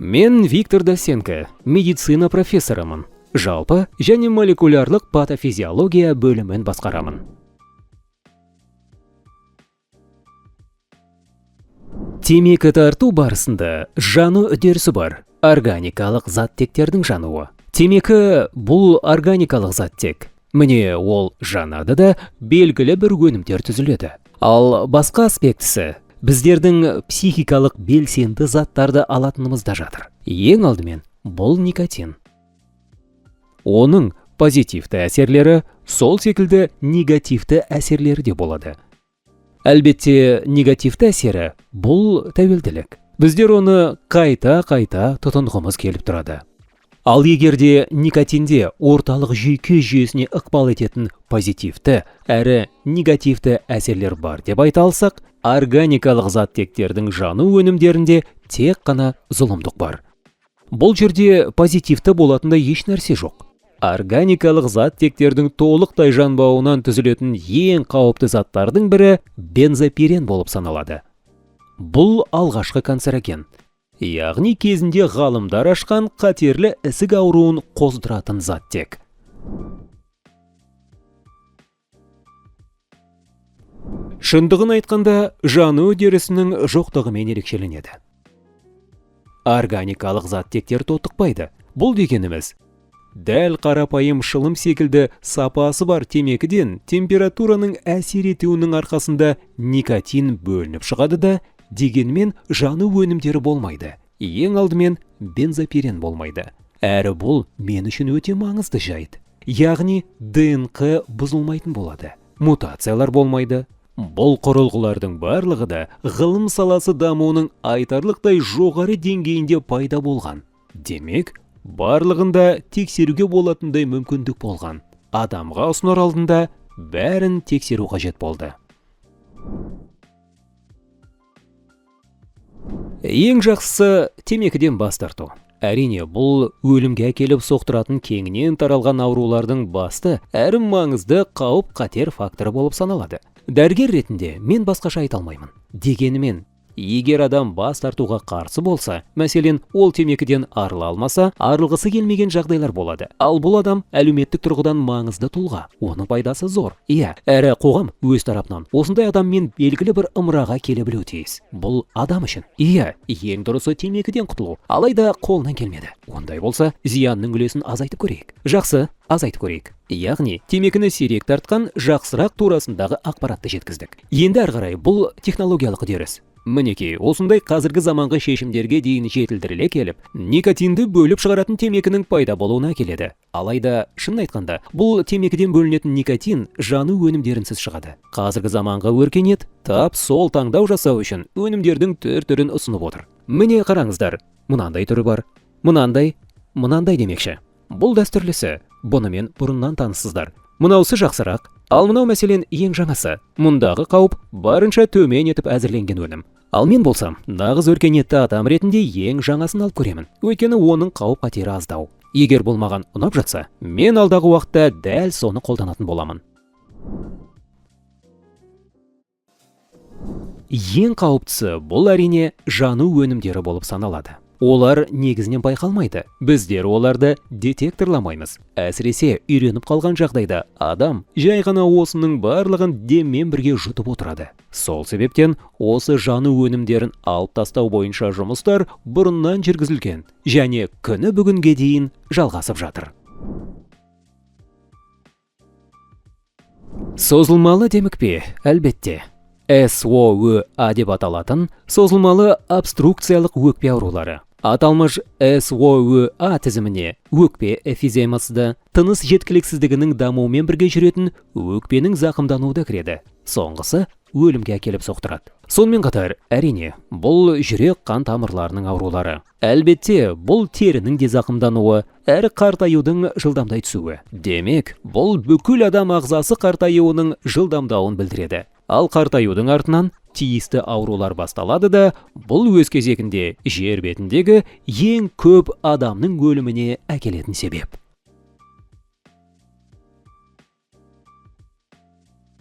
Мен Виктор Досенко, медицина профессорымын. Жалпы және молекулярлық патофизиология бөлімін басқарамын. Темекі тарту барысында жану үдерісі бар. Органикалық заттектердің жануы. Темекі бұл органикалық заттек. Міне ол жанады да белгілі бір өнімдер түзіледі. Ал басқа аспектісі біздердің психикалық белсенді заттарды алатынымызда жатыр. Ең алдымен бұл никотин. Оның позитивті әсерлері сол секілді негативті әсерлері де болады. Әлбетте, негативті әсері бұл тәуелділік. Біздер оны қайта тұтынғымыз келіп тұрады. Ал егерде никотинде орталық жүйке жүйесіне ықпал ететін позитивті әрі негативті әсерлер бар деп айта алсақ, органикалық заттектердің жану өнімдерінде тек қана зұлымдық бар. Бұл жерде позитивті болатындай еш нәрсе жоқ. Органикалық заттектердің толықтай жанбауынан түзілетін ең қауіпті заттардың бірі бензопирен болып саналады. Бұл алғашқы канцероген. Яғни кезінде ғалымдар ашқан қатерлі ісік ауруын қоздыратын заттек. Шындығын айтқанда, жану үдерісінің жоқтығымен ерекшеленеді. Органикалық заттектер тотықпайды. Бұл дегеніміз, дәл қарапайым шылым секілді сапасы бар темекіден температураның әсер етуінің арқасында никотин бөлініп шығады да, дегенмен жану өнімдері болмайды. Ең алдымен бензопирен болмайды. Әрі бұл мен үшін өте маңызды жайт. Яғни ДНК бұзылмайтын болады. Мутациялар болмайды. Бұл құрылғылардың барлығы да ғылым саласы дамуының айтарлықтай жоғары деңгейінде пайда болған. Демек, барлығында тексеруге болатындай мүмкіндік болған. Адамға ұсынар алдында бәрін тексеру қажет болды. Ең жақсысы темекіден бас тарту. Әрине, бұл өлімге әкеліп соқтыратын кеңінен таралған аурулардың басты әрі маңызды қауіп қатер факторы болып саналады. Дәрігер ретінде мен басқаша айта алмаймын. Дегенмен, егер адам бас тартуға қарсы болса, мәселен, ол темекіден арыла алмаса, арылғысы келмеген жағдайлар болады. Ал бұл адам әлеуметтік тұрғыдан маңызды тұлға. Оның пайдасы зор. Әрі қоғам өз тарапынан осындай адаммен белгілі бір ымыраға келе білуі тиіс. Бұл адам үшін. Ең дұрысы темекіден құтылу. Алайда қолынан келмеді. Ондай болса, зиянның үлесін азайтып көрейік. Жақсы, азайтып көрейік. Яғни, темекіні сирек тартқан жақсырақ турасындағы ақпаратты жеткіздік. Енді әрі қарай бұл технологиялық үдеріс. Мінекей, осындай қазіргі заманғы шешімдерге дейін жетілдіріле келіп, никотинді бөліп шығаратын темекінің пайда болуына келеді. Алайда, шынын айтқанда, бұл темекіден бөлінетін никотин жану өнімдерінсіз шығады. Қазіргі заманғы өркениет тап сол таңдау жасау үшін өнімдердің түр-түрін ұсынып отыр. Міне қараңыздар, мынандай түрі бар, мынандай демекші. Бұл дәстүрлісі, бұнымен бұрыннан таныссыздар. Мынаусы жақсырақ, ал мынау мәселен ең жаңасы. Мұндағы қауіп барынша төмен етіп әзірленген өнім. Ал мен болсам, нағыз өркениетті адам ретінде ең жаңасын алып көремін. Өйткені оның қауіп қатері аздау. Егер бұл маған ұнап жатса, мен алдағы уақытта дәл соны қолданатын боламын. Ең қауіптісі бұл әрине жану өнімдері болып саналады. Олар негізінен байқалмайды. Біздер оларды детекторламаймыз. Әсіресе үйреніп қалған жағдайда адам жай ғана осының барлығын деммен бірге жұтып отырады. Сол себептен осы жану өнімдерін алып тастау бойынша жұмыстар бұрыннан жүргізілген және күні бүгінге дейін жалғасып жатыр. Созылмалы демікпе, әлбетте. СО-ө деп аталатын созылмалы обструкциялық өкпе аурулары. Аталмыш СО-ө тізіміне өкпе эмфиземасы, тыныс жеткіліксіздігінің дамуымен бірге жүретін өкпенің зақымдануы да кіреді. Соңғысы өлімге әкеліп соқтырады. Сонымен қатар, әрине, бұл жүрек қан тамырларының аурулары. Әлбетте, бұл терінің де зақымдануы, әрі қартаюдың жылдамдай түсуі. Демек, бұл бүкіл адам ағзасы қартаюының жылдамдауын білдіреді. Ал қартаюдың артынан тиісті аурулар басталады да, бұл өз кезегінде жер бетіндегі ең көп адамның өліміне әкелетін себеп.